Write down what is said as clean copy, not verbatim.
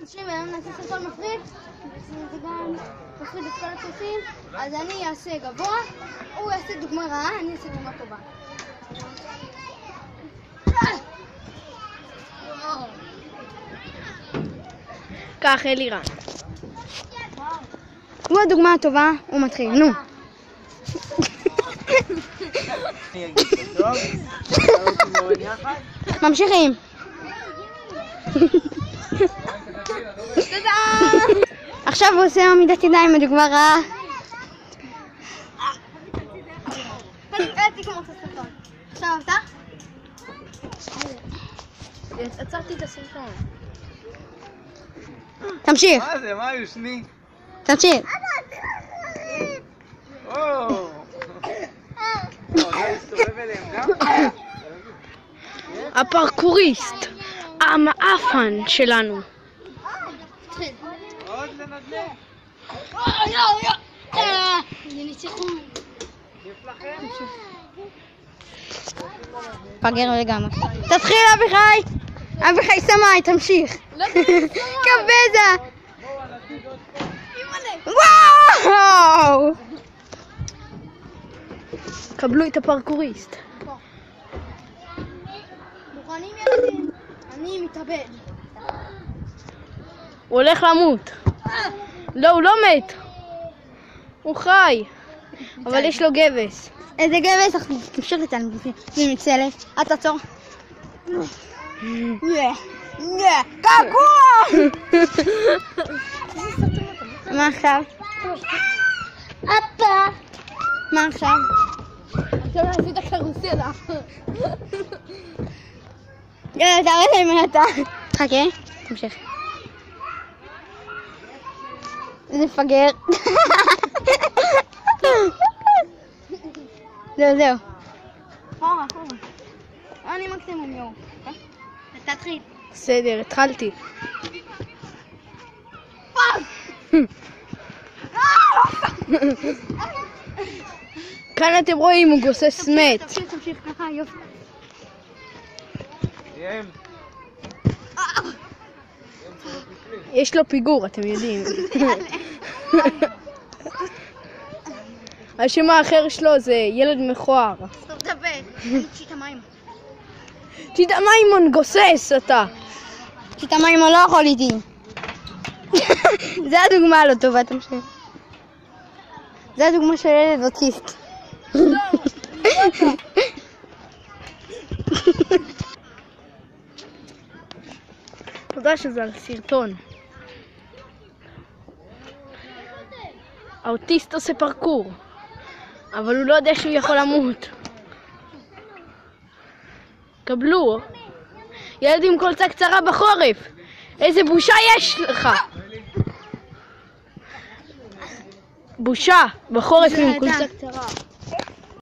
אנשים היום נעשה סרטון מפריד, זה גם מפריד את כל הצופים, אז אני אעשה גבוה, הוא יעשה דוגמה רעה, אני אעשה דוגמה טובה. כך אלירן. הוא הדוגמה הטובה, הוא מתחיל, נו. ממשיכים. עכשיו הוא עושה עמידת ידיים בדוגמה רעה. עכשיו אתה? עצרתי את הסרטון. תמשיך. מה זה? מה יושני? תמשיך. הפרקוריסט, המאפן שלנו. עוד לנדלה. פגר לגמרי. תתחיל אביחי! אביחי סמאי, תמשיך. קבזה! וואו! קבלו את הפרקוריסט. מוכנים ילדים? אני מתאבד. הוא הולך למות. לא, הוא לא מת. הוא חי. אבל יש לו גבס. איזה גבס? תמשיך לצלם. אני מצלת. את תעצור. קעקוע! מה עכשיו? אפה! מה עכשיו? עכשיו נעשית הקרוסלה. יאללה, תראה לי מי אתה. חכה, תמשיך. זה מפגר. זהו. אחורה. אני מקסימום יור. תתחיל. בסדר, התחלתי. כאן אתם רואים, הוא גוסס מת. תמשיך ככה, יופי. יש לו פיגור, אתם יודעים. השם האחר שלו זה ילד מכוער. טוב, דבר. צ'יטה מימון. צ'יטה מימון, גוסס אתה. צ'יטה מימון לא יכול איתי. זה הדוגמה לא טובה, תמשיך. זה הדוגמה של ילד אוטיסט. תודה שזה על סרטון. האוטיסט עושה פרקור, אבל הוא לא יודע שהוא יכול למות. קבלו, ילד עם קולצה קצרה בחורף. איזה בושה יש לך. בושה, בחורף עם קולצה קצרה.